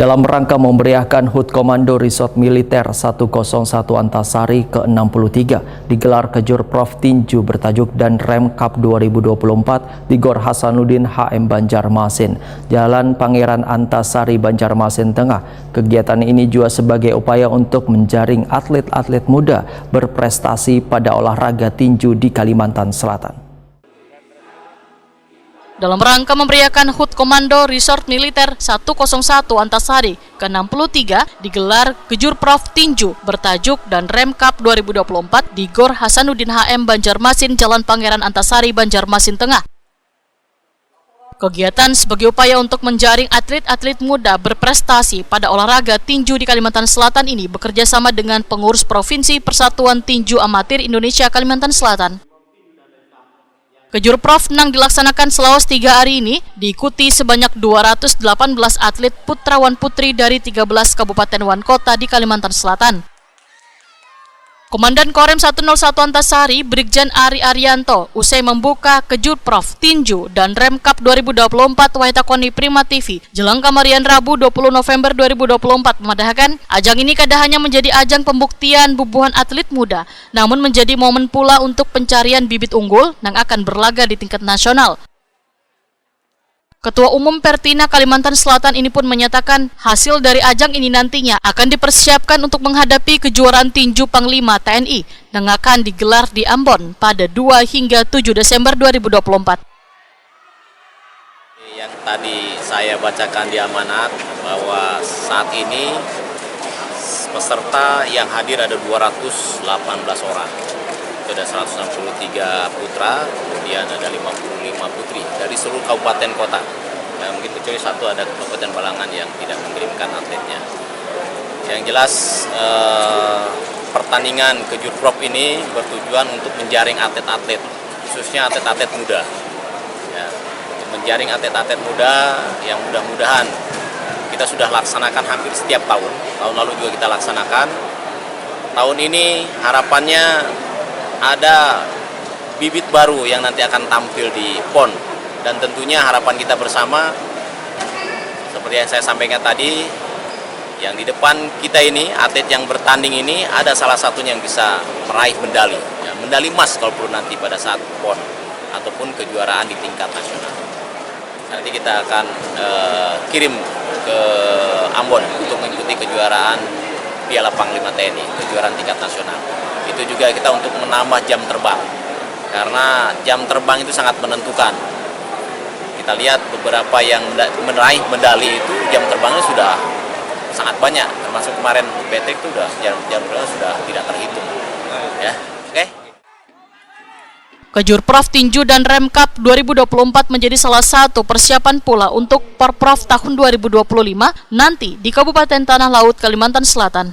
Dalam rangka memeriahkan HUT Komando Resort Militer 101 Antasari ke-63 digelar Kejurprov Tinju bertajuk Dan Rem Cup 2024 di Gor Hasanuddin HM Banjarmasin, Jalan Pangeran Antasari, Banjarmasin Tengah. Kegiatan ini juga sebagai upaya untuk menjaring atlet-atlet muda berprestasi pada olahraga tinju di Kalimantan Selatan. Dalam rangka memeriahkan HUT Komando Resort Militer 101 Antasari ke-63 digelar Kejurprov Tinju bertajuk Dan Rem Cup 2024 di Gor Hasanuddin HM Banjarmasin, Jalan Pangeran Antasari, Banjarmasin Tengah. Kegiatan sebagai upaya untuk menjaring atlet-atlet muda berprestasi pada olahraga tinju di Kalimantan Selatan ini bekerja sama dengan pengurus Provinsi Persatuan Tinju Amatir Indonesia Kalimantan Selatan. Kejurprov yang dilaksanakan selama 3 hari ini diikuti sebanyak 218 atlet putrawan putri dari 13 kabupaten wan kota di Kalimantan Selatan. Komandan Korem 101 Antasari, Brigjen Ari Arianto, usai membuka Kejurprov Tinju dan Rem Cup 2024 Waitakoni Prima TV, jelang kamarian Rabu 20 November 2024 memadahkan ajang ini kada hanya menjadi ajang pembuktian bubuhan atlet muda, namun menjadi momen pula untuk pencarian bibit unggul yang akan berlaga di tingkat nasional. Ketua Umum Pertina Kalimantan Selatan ini pun menyatakan hasil dari ajang ini nantinya akan dipersiapkan untuk menghadapi kejuaraan tinju Panglima TNI yang akan digelar di Ambon pada 2 hingga 7 Desember 2024. Yang tadi saya bacakan di amanat bahwa saat ini peserta yang hadir ada 218 orang. Ada 163 putra, kemudian ada 55 putri dari seluruh kabupaten kota. Ya, mungkin kecuali satu ada Kabupaten Balangan yang tidak mengirimkan atletnya. Yang jelas pertandingan Kejurprov ini bertujuan untuk menjaring atlet-atlet, khususnya atlet-atlet muda. Ya, untuk menjaring atlet-atlet muda yang mudah-mudahan kita sudah laksanakan hampir setiap tahun. Tahun lalu juga kita laksanakan. Tahun ini harapannya ada bibit baru yang nanti akan tampil di PON, dan tentunya harapan kita bersama seperti yang saya sampaikan tadi, yang di depan kita ini atlet yang bertanding ini ada salah satunya yang bisa meraih medali, ya, medali emas kalau perlu nanti pada saat PON ataupun kejuaraan di tingkat nasional. Nanti kita akan kirim ke Ambon untuk mengikuti kejuaraan Piala Panglima TNI, kejuaraan tingkat nasional. Itu juga kita untuk menambah jam terbang, karena jam terbang itu sangat menentukan. Kita lihat beberapa yang meraih medali itu jam terbangnya sudah sangat banyak, termasuk kemarin Patrick itu jam terbangnya sudah tidak terhitung. Ya, oke. Kejurprov Tinju dan Rem Cup 2024 menjadi salah satu persiapan pula untuk Porprov tahun 2025 nanti di Kabupaten Tanah Laut, Kalimantan Selatan.